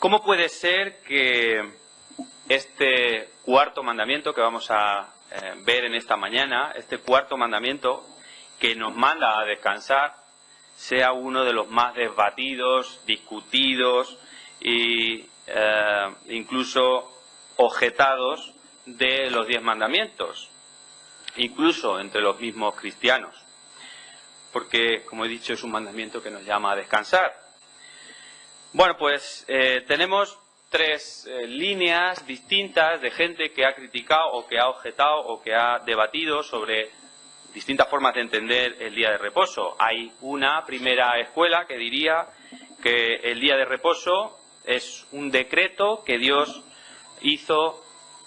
¿Cómo puede ser que este cuarto mandamiento que vamos a ver en esta mañana, este cuarto mandamiento que nos manda a descansar, sea uno de los más debatidos, discutidos e incluso objetados de los 10 mandamientos, incluso entre los mismos cristianos? Porque, como he dicho, es un mandamiento que nos llama a descansar. Bueno, pues tenemos tres líneas distintas de gente que ha criticado o que ha objetado o que ha debatido sobre distintas formas de entender el día de reposo. Hay una primera escuela que diría que el día de reposo es un decreto que Dios hizo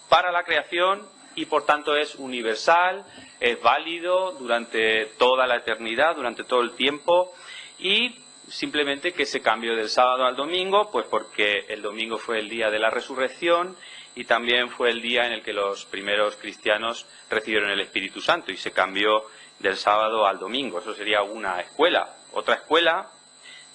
para la creación y por tanto es universal, es válido durante toda la eternidad, durante todo el tiempo, y simplemente que se cambió del sábado al domingo, pues porque el domingo fue el día de la resurrección y también fue el día en el que los primeros cristianos recibieron el Espíritu Santo y se cambió del sábado al domingo. Eso sería una escuela. Otra escuela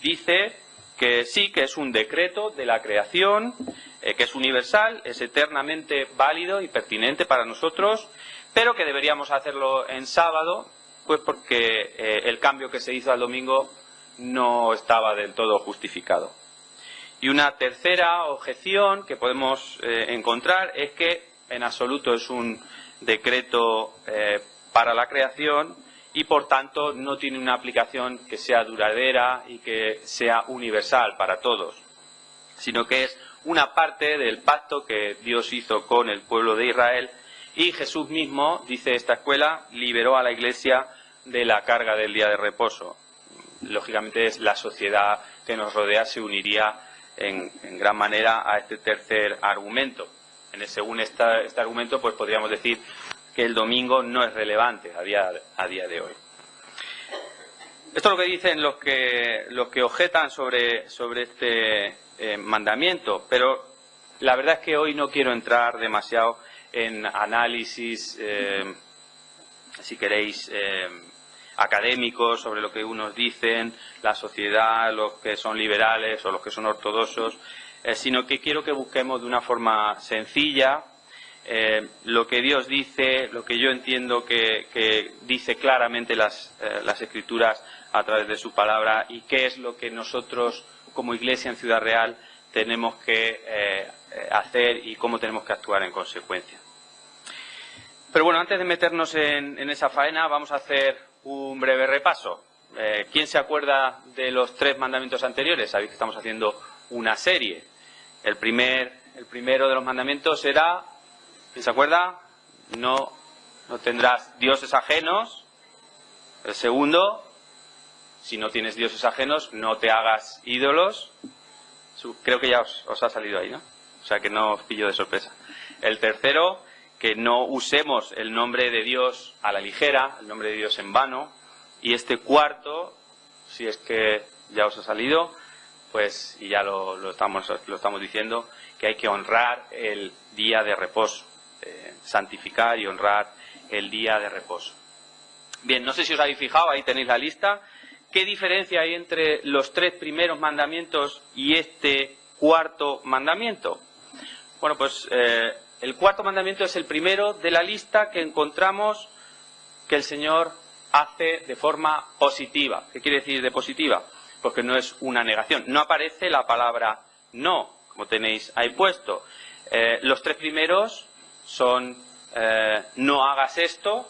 dice que sí, que es un decreto de la creación, que es universal, es eternamente válido y pertinente para nosotros, pero que deberíamos hacerlo en sábado, pues porque el cambio que se hizo al domingo no estaba del todo justificado. Y una tercera objeción que podemos encontrar es que en absoluto es un decreto para la creación y por tanto no tiene una aplicación que sea duradera y que sea universal para todos, sino que es una parte del pacto que Dios hizo con el pueblo de Israel, y Jesús mismo, dice esta escuela, liberó a la Iglesia de la carga del día de reposo. Lógicamente es la sociedad que nos rodea se uniría en gran manera a este tercer argumento. Según este argumento, pues podríamos decir que el domingo no es relevante a día de hoy. Esto es lo que dicen los que objetan sobre este mandamiento, pero la verdad es que hoy no quiero entrar demasiado en análisis, si queréis, académicos sobre lo que unos dicen, la sociedad, los que son liberales o los que son ortodoxos, sino que quiero que busquemos de una forma sencilla lo que Dios dice, lo que yo entiendo que dice claramente las Escrituras a través de su palabra, y qué es lo que nosotros como Iglesia en Ciudad Real tenemos que hacer y cómo tenemos que actuar en consecuencia. Pero bueno, antes de meternos en esa faena, vamos a hacer un breve repaso. ¿Quién se acuerda de los 3 mandamientos anteriores? Sabéis que estamos haciendo una serie. El primero de los mandamientos era, ¿quién se acuerda? No tendrás dioses ajenos. El segundo, si no tienes dioses ajenos, no te hagas ídolos. Creo que ya os ha salido ahí, ¿no? O sea que no os pillo de sorpresa. El tercero, que no usemos el nombre de Dios a la ligera, el nombre de Dios en vano. Y este cuarto, si es que ya os ha salido, pues, y ya lo estamos diciendo, que hay que honrar el día de reposo, santificar y honrar el día de reposo. Bien, no sé si os habéis fijado, ahí tenéis la lista. ¿Qué diferencia hay entre los 3 primeros mandamientos y este cuarto mandamiento? Bueno, pues el cuarto mandamiento es el primero de la lista que encontramos que el Señor hace de forma positiva. ¿Qué quiere decir de positiva? Porque no es una negación. No aparece la palabra no, como tenéis ahí puesto. Los 3 primeros son no hagas esto,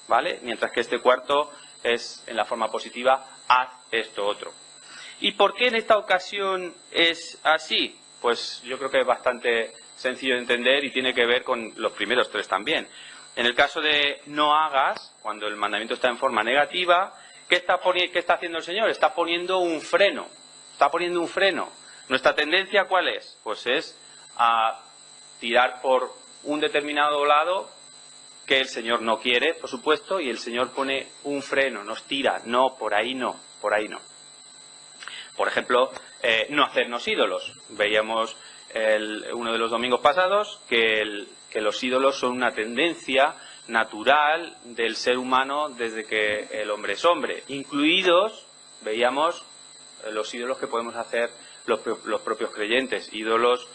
¿vale? Mientras que este cuarto es en la forma positiva, haz esto otro. ¿Y por qué en esta ocasión es así? Pues yo creo que es bastante sencillo de entender y tiene que ver con los primeros 3 también. En el caso de no hagas, cuando el mandamiento está en forma negativa, ¿qué está haciendo el Señor? Está poniendo un freno. ¿Nuestra tendencia cuál es? Pues es a tirar por un determinado lado que el Señor no quiere, por supuesto, y el Señor pone un freno, nos tira, no, por ahí no. Por ejemplo, no hacernos ídolos. Veíamos uno de los domingos pasados que los ídolos son una tendencia natural del ser humano desde que el hombre es hombre, incluidos, veíamos, los ídolos que podemos hacer los propios creyentes. Ídolos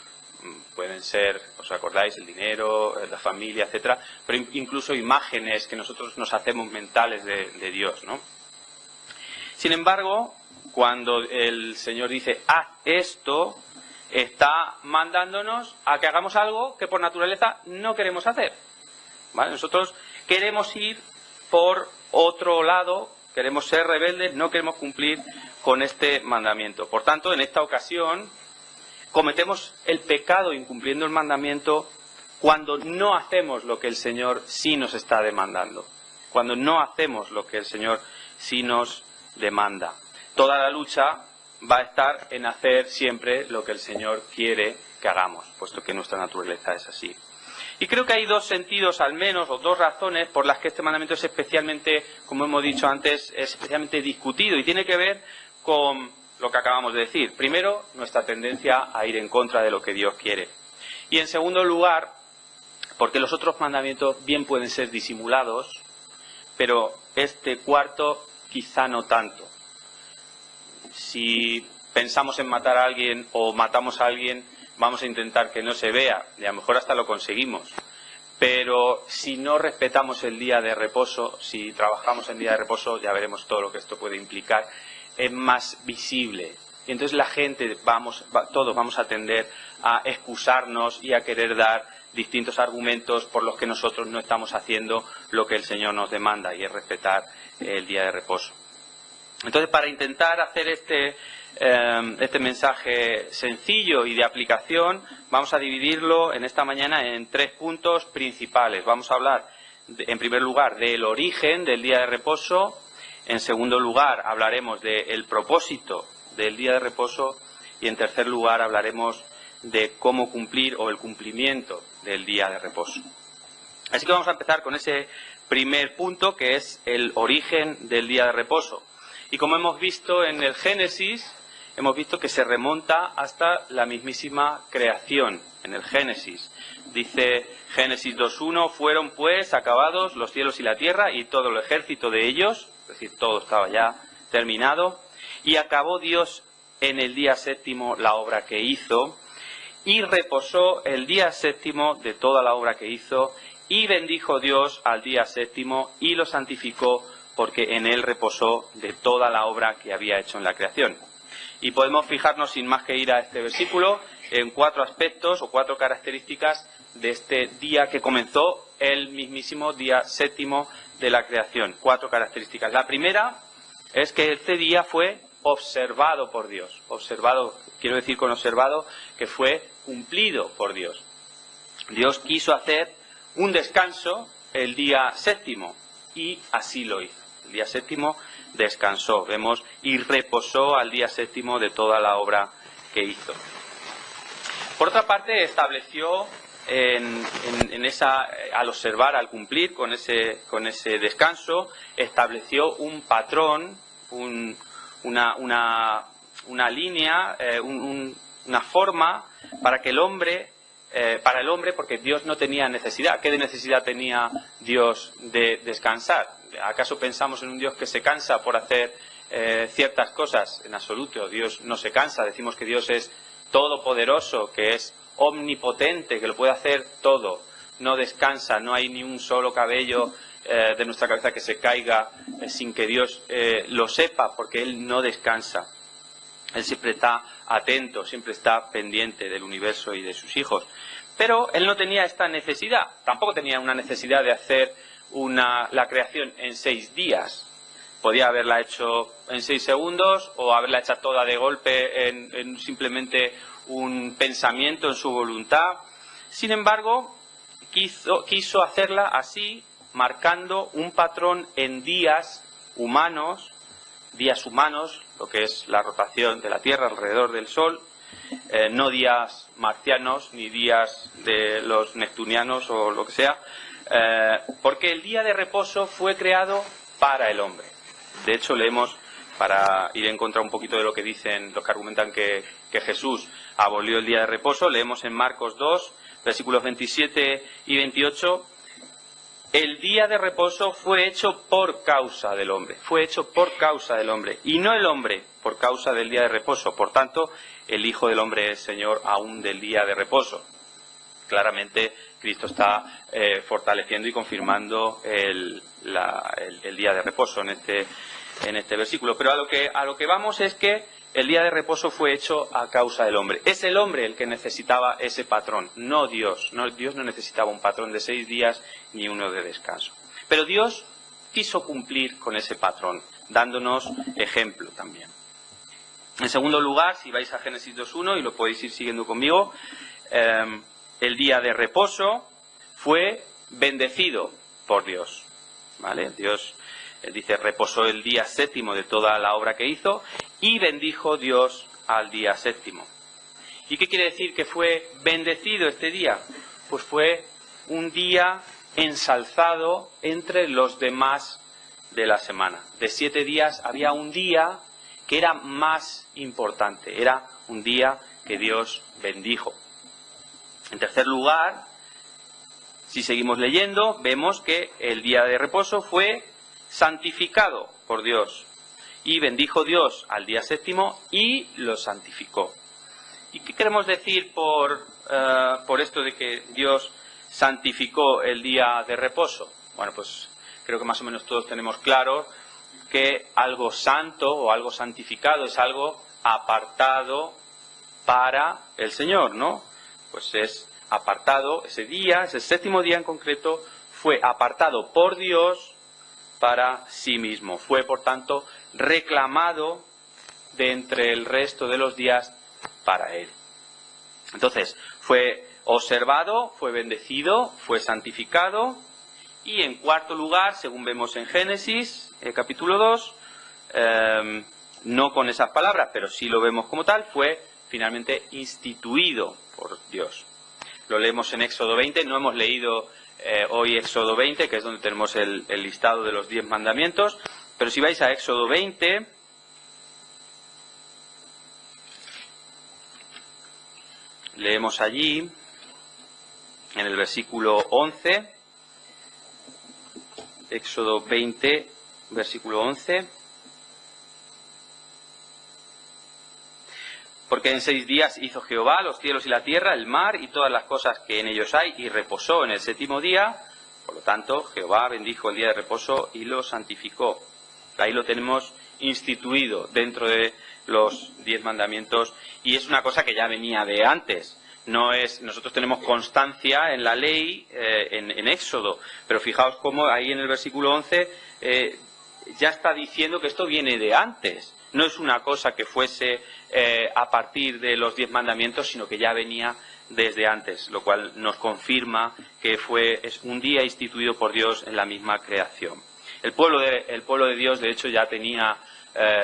pueden ser, ¿os acordáis?, el dinero, la familia, etcétera, pero incluso imágenes que nosotros nos hacemos mentales de Dios, ¿no? Sin embargo, cuando el Señor dice, haz esto, está mandándonos a que hagamos algo que por naturaleza no queremos hacer, ¿vale? Nosotros queremos ir por otro lado, queremos ser rebeldes, no queremos cumplir con este mandamiento. Por tanto, en esta ocasión, cometemos el pecado incumpliendo el mandamiento cuando no hacemos lo que el Señor sí nos está demandando. Cuando no hacemos lo que el Señor sí nos demanda. Toda la lucha va a estar en hacer siempre lo que el Señor quiere que hagamos, puesto que nuestra naturaleza es así. Y creo que hay dos sentidos al menos, o dos razones por las que este mandamiento es especialmente, como hemos dicho antes, es especialmente discutido y tiene que ver con lo que acabamos de decir. Primero, nuestra tendencia a ir en contra de lo que Dios quiere. Y en segundo lugar, porque los otros mandamientos bien pueden ser disimulados, pero este cuarto quizá no tanto. Si pensamos en matar a alguien o matamos a alguien, vamos a intentar que no se vea, y a lo mejor hasta lo conseguimos. Pero si no respetamos el día de reposo, si trabajamos en día de reposo, ya veremos todo lo que esto puede implicar, es más visible. Y entonces la gente, todos vamos a tender a excusarnos y a querer dar distintos argumentos por los que nosotros no estamos haciendo lo que el Señor nos demanda, y es respetar el día de reposo. Entonces, para intentar hacer este mensaje sencillo y de aplicación, vamos a dividirlo en esta mañana en 3 puntos principales. Vamos a hablar, en primer lugar, del origen del día de reposo. En segundo lugar, hablaremos del propósito del día de reposo. Y en tercer lugar, hablaremos de cómo cumplir o el cumplimiento del día de reposo. Así que vamos a empezar con ese primer punto, que es el origen del día de reposo. Y como hemos visto en el Génesis, hemos visto que se remonta hasta la mismísima creación, en el Génesis. Dice Génesis 2.1, fueron pues acabados los cielos y la tierra y todo el ejército de ellos, es decir, todo estaba ya terminado, y acabó Dios en el día séptimo la obra que hizo, y reposó el día séptimo de toda la obra que hizo, y bendijo Dios al día séptimo y lo santificó, porque en él reposó de toda la obra que había hecho en la creación. Y podemos fijarnos, sin más que ir a este versículo, en 4 aspectos o 4 características de este día que comenzó el mismísimo día séptimo de la creación. 4 características. La primera es que este día fue observado por Dios. Observado, quiero decir con observado, que fue cumplido por Dios. Dios quiso hacer un descanso el día séptimo y así lo hizo. El día séptimo descansó, vemos, y reposó al día séptimo de toda la obra que hizo. Por otra parte, estableció al observar, al cumplir con ese descanso, estableció un patrón, una línea, una forma para que el hombre, porque Dios no tenía necesidad. ¿Qué necesidad tenía Dios de descansar? ¿Acaso pensamos en un Dios que se cansa por hacer ciertas cosas? En absoluto, Dios no se cansa. Decimos que Dios es todopoderoso, que es omnipotente, que lo puede hacer todo. No descansa, no hay ni un solo cabello de nuestra cabeza que se caiga sin que Dios lo sepa, porque Él no descansa. Él siempre está atento, siempre está pendiente del universo y de sus hijos. Pero Él no tenía esta necesidad. Tampoco tenía una necesidad de hacer la creación en 6 días. Podía haberla hecho en 6 segundos o haberla hecho toda de golpe en simplemente un pensamiento en su voluntad. Sin embargo, quiso hacerla así, marcando un patrón en días humanos, lo que es la rotación de la Tierra alrededor del Sol, no días marcianos ni días de los neptunianos o lo que sea, porque el día de reposo fue creado para el hombre. De hecho, leemos, para ir en contra un poquito de lo que dicen los que argumentan que Jesús abolió el día de reposo, leemos en Marcos 2, versículos 27 y 28, el día de reposo fue hecho por causa del hombre. Fue hecho por causa del hombre. Y no el hombre por causa del día de reposo. Por tanto, el Hijo del Hombre es Señor aún del día de reposo. Claramente, Cristo está fortaleciendo y confirmando el día de reposo en este versículo. Pero a lo que vamos es que el día de reposo fue hecho a causa del hombre. Es el hombre el que necesitaba ese patrón, no Dios. Dios no necesitaba un patrón de 6 días ni uno de descanso. Pero Dios quiso cumplir con ese patrón, dándonos ejemplo también. En segundo lugar, si vais a Génesis 2.1 y lo podéis ir siguiendo conmigo, el día de reposo fue bendecido por Dios. ¿Vale? Dios dice, reposó el día séptimo de toda la obra que hizo y bendijo Dios al día séptimo. ¿Y qué quiere decir que fue bendecido este día? Pues fue un día ensalzado entre los demás de la semana. De 7 días había un día que era más importante, era un día que Dios bendijo. En tercer lugar, si seguimos leyendo, vemos que el día de reposo fue santificado por Dios. Y bendijo Dios al día séptimo y lo santificó. ¿Y qué queremos decir por esto de que Dios santificó el día de reposo? Bueno, pues creo que más o menos todos tenemos claro que algo santo o algo santificado es algo apartado para el Señor, ¿no? Pues es apartado, ese día, ese séptimo día en concreto, fue apartado por Dios para sí mismo. Fue, por tanto, reclamado de entre el resto de los días para Él. Entonces, fue observado, fue bendecido, fue santificado. Y en cuarto lugar, según vemos en Génesis, capítulo 2, no con esas palabras, pero sí lo vemos como tal, fue finalmente instituido por Dios. Lo leemos en Éxodo 20, no hemos leído hoy Éxodo 20, que es donde tenemos el listado de los 10 mandamientos, pero si vais a Éxodo 20, leemos allí, en el versículo 11, Éxodo 20, versículo 11. Porque en 6 días hizo Jehová los cielos y la tierra, el mar y todas las cosas que en ellos hay, y reposó en el séptimo día. Por lo tanto, Jehová bendijo el día de reposo y lo santificó. Ahí lo tenemos instituido dentro de los 10 mandamientos, y es una cosa que ya venía de antes. Nosotros tenemos constancia en la ley, en Éxodo, pero fijaos cómo ahí en el versículo 11 ya está diciendo que esto viene de antes. No es una cosa que fuese a partir de los 10 mandamientos, sino que ya venía desde antes, lo cual nos confirma que es un día instituido por Dios en la misma creación. El pueblo de Dios, de hecho, ya tenía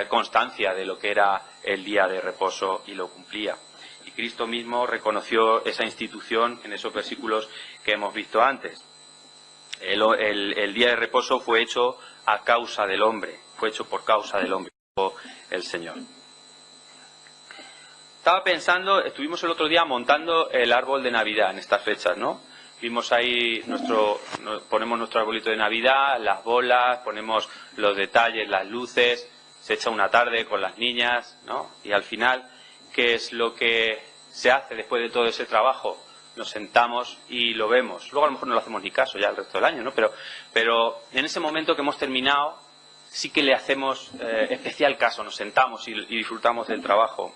constancia de lo que era el día de reposo y lo cumplía. Y Cristo mismo reconoció esa institución en esos versículos que hemos visto antes. El día de reposo fue hecho a causa del hombre, fue hecho por causa del hombre, el Señor. Estaba pensando, estuvimos el otro día montando el árbol de Navidad en estas fechas, ¿no? Vimos ahí ponemos nuestro arbolito de Navidad, las bolas, ponemos los detalles, las luces, se echa una tarde con las niñas, ¿no? Y al final, ¿qué es lo que se hace después de todo ese trabajo? Nos sentamos y lo vemos. Luego a lo mejor no lo hacemos ni caso ya el resto del año, ¿no? Pero en ese momento que hemos terminado, sí que le hacemos especial caso, nos sentamos y disfrutamos del trabajo.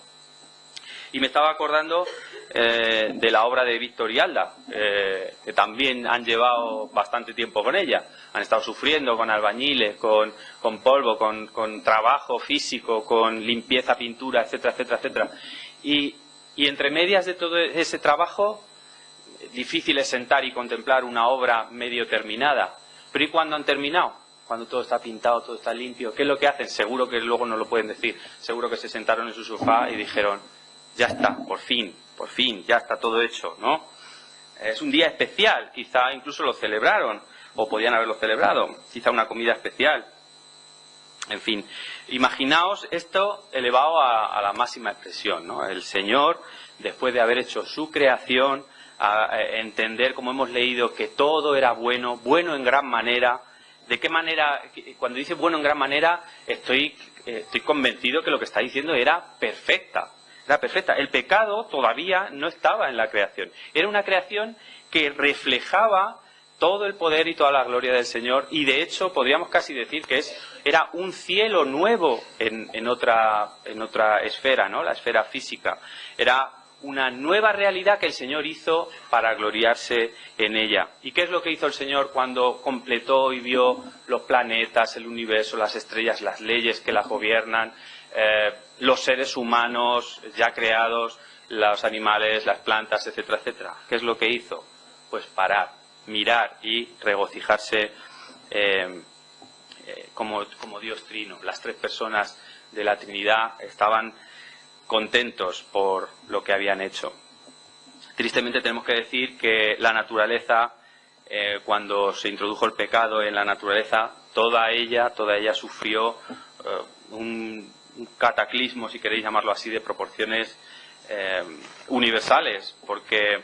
Y me estaba acordando de la obra de Víctor y Alda, que también han llevado bastante tiempo con ella. Han estado sufriendo con albañiles, con polvo, con trabajo físico, con limpieza, pintura, etcétera, etcétera, etcétera. Y entre medias de todo ese trabajo, difícil es sentar y contemplar una obra medio terminada. Pero ¿y cuando han terminado? Cuando todo está pintado, todo está limpio, ¿qué es lo que hacen? Seguro que luego no lo pueden decir. Seguro que se sentaron en su sofá y dijeron, ya está, por fin, ya está todo hecho, ¿no? Es un día especial, quizá incluso lo celebraron, o podían haberlo celebrado, quizá una comida especial. En fin, imaginaos esto elevado a la máxima expresión, ¿no? El Señor, después de haber hecho su creación, a entender, como hemos leído, que todo era bueno, bueno en gran manera. ¿De qué manera? Cuando dice bueno en gran manera, estoy convencido que lo que está diciendo era perfecta. Era perfecta. El pecado todavía no estaba en la creación. Era una creación que reflejaba todo el poder y toda la gloria del Señor, y de hecho podríamos casi decir que era un cielo nuevo en otra esfera, ¿no? La esfera física. Era una nueva realidad que el Señor hizo para gloriarse en ella. ¿Y qué es lo que hizo el Señor cuando completó y vio los planetas, el universo, las estrellas, las leyes que las gobiernan, los seres humanos ya creados, los animales, las plantas, etcétera, etcétera? ¿Qué es lo que hizo? Pues parar, mirar y regocijarse como Dios Trino. Las tres personas de la Trinidad estaban contentos por lo que habían hecho. Tristemente tenemos que decir que la naturaleza, cuando se introdujo el pecado en la naturaleza, toda ella sufrió un cataclismo, si queréis llamarlo así, de proporciones universales, porque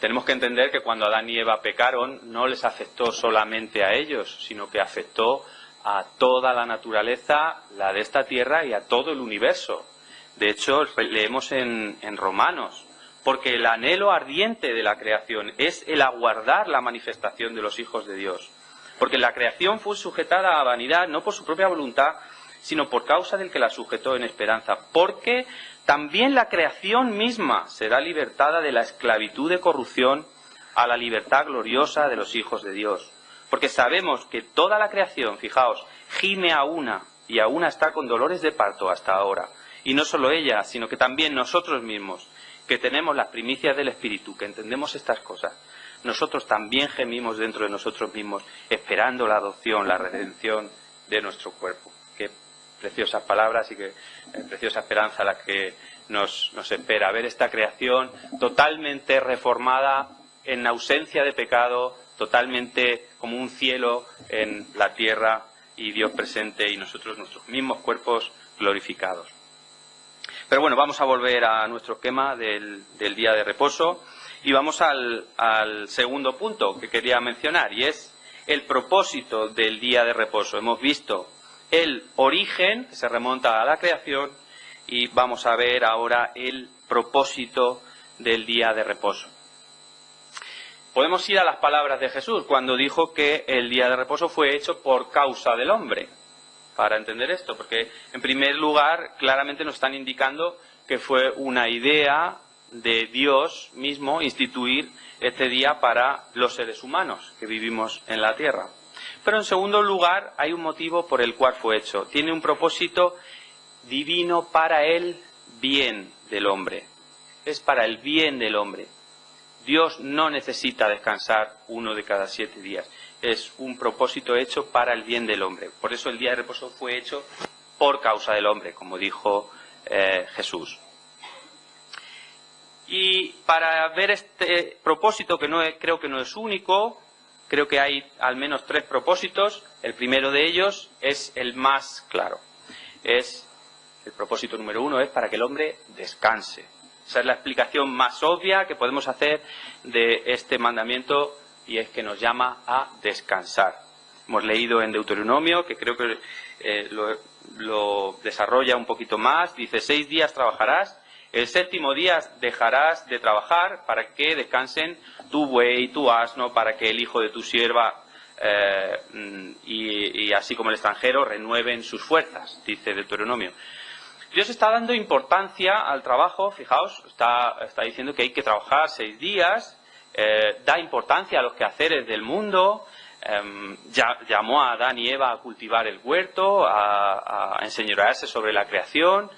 tenemos que entender que cuando Adán y Eva pecaron no les afectó solamente a ellos, sino que afectó a toda la naturaleza, la de esta tierra, y a todo el universo. De hecho, leemos en Romanos, porque el anhelo ardiente de la creación es el aguardar la manifestación de los hijos de Dios. Porque la creación fue sujetada a vanidad no por su propia voluntad, sino por causa del que la sujetó en esperanza. Porque también la creación misma será libertada de la esclavitud de corrupción a la libertad gloriosa de los hijos de Dios. Porque sabemos que toda la creación, fijaos, gime a una, y a una está con dolores de parto hasta ahora. Y no solo ella, sino que también nosotros mismos, que tenemos las primicias del Espíritu, que entendemos estas cosas, nosotros también gemimos dentro de nosotros mismos, esperando la adopción, la redención de nuestro cuerpo. Qué preciosas palabras y qué preciosa esperanza la que nos espera. Ver esta creación totalmente reformada, en ausencia de pecado, totalmente como un cielo en la tierra, y Dios presente y nosotros, nuestros mismos cuerpos glorificados. Pero bueno, vamos a volver a nuestro esquema del día de reposo y vamos al segundo punto que quería mencionar, y es el propósito del día de reposo. Hemos visto el origen, que se remonta a la creación, y vamos a ver ahora el propósito del día de reposo. Podemos ir a las palabras de Jesús cuando dijo que el día de reposo fue hecho por causa del hombre. Para entender esto, porque en primer lugar claramente nos están indicando que fue una idea de Dios mismo instituir este día para los seres humanos que vivimos en la tierra. Pero en segundo lugar hay un motivo por el cual fue hecho. Tiene un propósito divino para el bien del hombre. Es para el bien del hombre. Dios no necesita descansar uno de cada 7 días. Es un propósito hecho para el bien del hombre. Por eso el día de reposo fue hecho por causa del hombre, como dijo Jesús. Y para ver este propósito, que creo que no es único, creo que hay al menos 3 propósitos. El primero de ellos es el más claro. El propósito número 1 es para que el hombre descanse. Esa es la explicación más obvia que podemos hacer de este mandamiento, y es que nos llama a descansar. Hemos leído en Deuteronomio, que creo que lo desarrolla un poquito más. Dice: 6 días trabajarás, el 7º día dejarás de trabajar para que descansen tu buey, tu asno, para que el hijo de tu sierva y así como el extranjero renueven sus fuerzas, dice Deuteronomio. Dios está dando importancia al trabajo, fijaos, está diciendo que hay que trabajar 6 días, da importancia a los quehaceres del mundo, llamó a Adán y Eva a cultivar el huerto, a enseñorearse sobre la creación,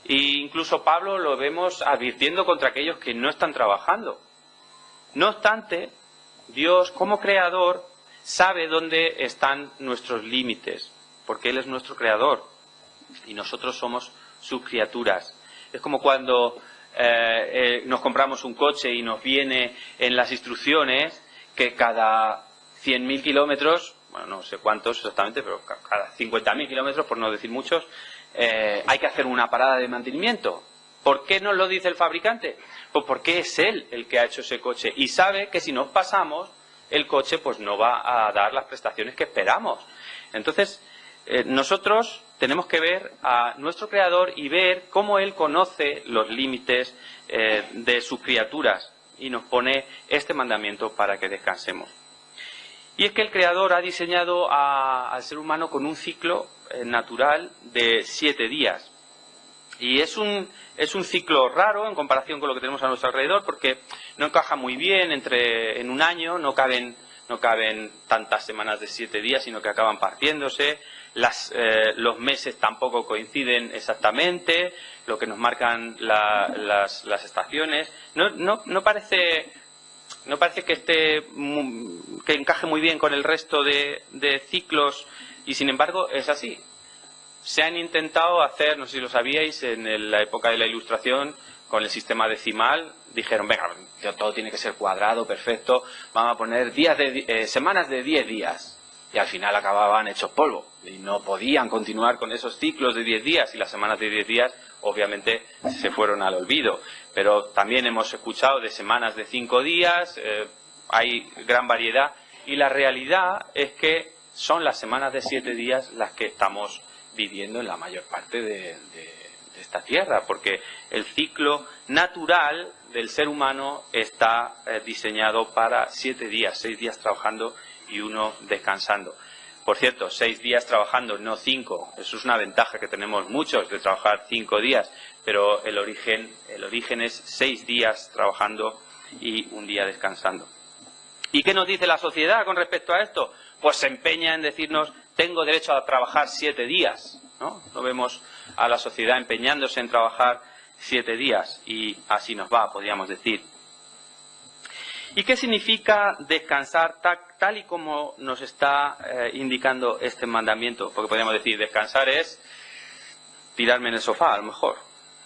e incluso Pablo lo vemos advirtiendo contra aquellos que no están trabajando. No obstante, Dios como creador sabe dónde están nuestros límites, porque Él es nuestro creador y nosotros somos sus criaturas. Es como cuando nos compramos un coche y nos viene en las instrucciones que cada 100.000 kilómetros, bueno, no sé cuántos exactamente, pero cada 50.000 kilómetros, por no decir muchos, hay que hacer una parada de mantenimiento. ¿Por qué nos lo dice el fabricante? Pues porque es él el que ha hecho ese coche y sabe que si nos pasamos, el coche pues no va a dar las prestaciones que esperamos. Entonces, nosotros tenemos que ver a nuestro creador y ver cómo él conoce los límites de sus criaturas y nos pone este mandamiento para que descansemos. Y es que el creador ha diseñado al ser humano con un ciclo natural de 7 días. Y es un ciclo raro en comparación con lo que tenemos a nuestro alrededor, porque no encaja muy bien en un año, no caben tantas semanas de 7 días, sino que acaban partiéndose. Los meses tampoco coinciden exactamente, lo que nos marcan las estaciones. No parece que encaje muy bien con el resto de ciclos, y sin embargo es así. Se han intentado hacer, no sé si lo sabíais, en la época de la Ilustración, con el sistema decimal, dijeron, venga, todo tiene que ser cuadrado, perfecto, vamos a poner semanas de 10 días. Y al final acababan hechos polvo. Y no podían continuar con esos ciclos de 10 días. Y las semanas de 10 días, obviamente, se fueron al olvido. Pero también hemos escuchado de semanas de 5 días, hay gran variedad. Y la realidad es que son las semanas de 7 días las que estamos viviendo en la mayor parte de esta tierra, porque el ciclo natural del ser humano está diseñado para 7 días, 6 días trabajando y 1 descansando. Por cierto, 6 días trabajando, no 5. Eso es una ventaja que tenemos muchos de trabajar 5 días, pero el origen es 6 días trabajando y 1 día descansando. ¿Y qué nos dice la sociedad con respecto a esto? Pues se empeña en decirnos, tengo derecho a trabajar 7 días, ¿no? No vemos a la sociedad empeñándose en trabajar 7 días y así nos va, podríamos decir. ¿Y qué significa descansar tal y como nos está indicando este mandamiento? Porque podríamos decir, descansar es tirarme en el sofá, a lo mejor.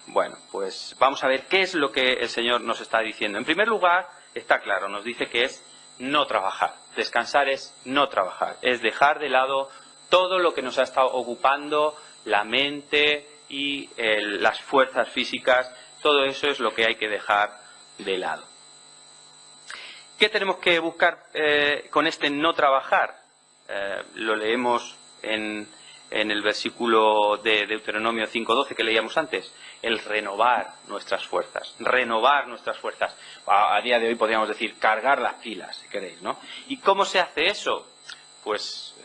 Bueno, pues vamos a ver qué es lo que el Señor nos está diciendo. En primer lugar, está claro, nos dice que es no trabajar. Descansar es no trabajar, es dejar de lado todo lo que nos ha estado ocupando, la mente y las fuerzas físicas. Todo eso es lo que hay que dejar de lado. ¿Qué tenemos que buscar con este no trabajar? Lo leemos en el versículo de Deuteronomio 5:12 que leíamos antes. El renovar nuestras fuerzas. Renovar nuestras fuerzas. A día de hoy podríamos decir cargar las pilas, si queréis, ¿no? ¿Y cómo se hace eso? Pues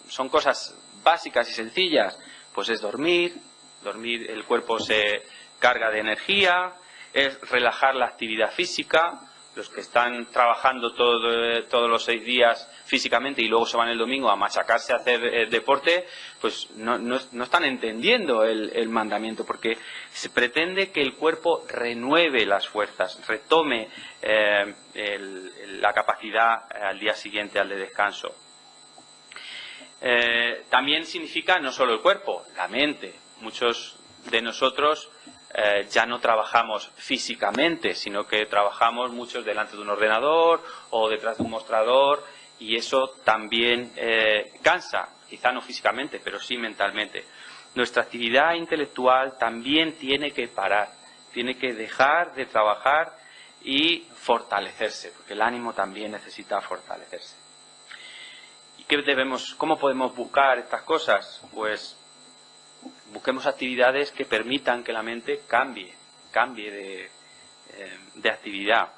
son cosas básicas y sencillas. Pues es dormir, el cuerpo se carga de energía, es relajar la actividad física. Los que están trabajando todos los 6 días físicamente y luego se van el domingo a machacarse a hacer deporte, pues no están entendiendo el mandamiento, porque se pretende que el cuerpo renueve las fuerzas, retome la capacidad al día siguiente, al de descanso. También significa no solo el cuerpo, la mente. Muchos de nosotros ya no trabajamos físicamente, sino que trabajamos muchos delante de un ordenador o detrás de un mostrador, y eso también cansa, quizá no físicamente, pero sí mentalmente. Nuestra actividad intelectual también tiene que parar, tiene que dejar de trabajar y fortalecerse, porque el ánimo también necesita fortalecerse. ¿Y cómo podemos buscar estas cosas? Pues busquemos actividades que permitan que la mente cambie de actividad.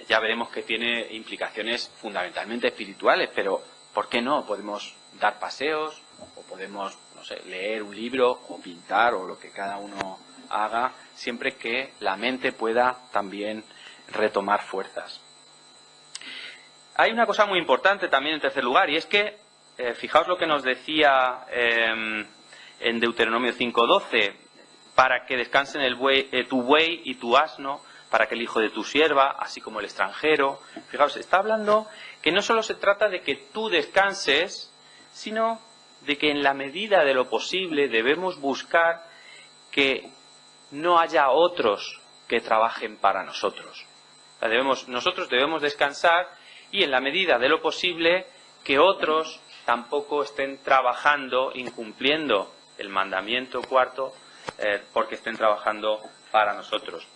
Ya veremos que tiene implicaciones fundamentalmente espirituales, pero ¿por qué no? Podemos dar paseos, o podemos, no sé, leer un libro, o pintar, o lo que cada uno haga, siempre que la mente pueda también retomar fuerzas. Hay una cosa muy importante también en tercer lugar, y es que, fijaos lo que nos decía en Deuteronomio 5:12, para que descansen tu buey y tu asno, para que el hijo de tu sierva, así como el extranjero. Fijaos, está hablando que no solo se trata de que tú descanses, sino de que en la medida de lo posible debemos buscar que no haya otros que trabajen para nosotros. O sea, nosotros debemos descansar, y en la medida de lo posible que otros tampoco estén trabajando, incumpliendo el mandamiento cuarto porque estén trabajando para nosotros.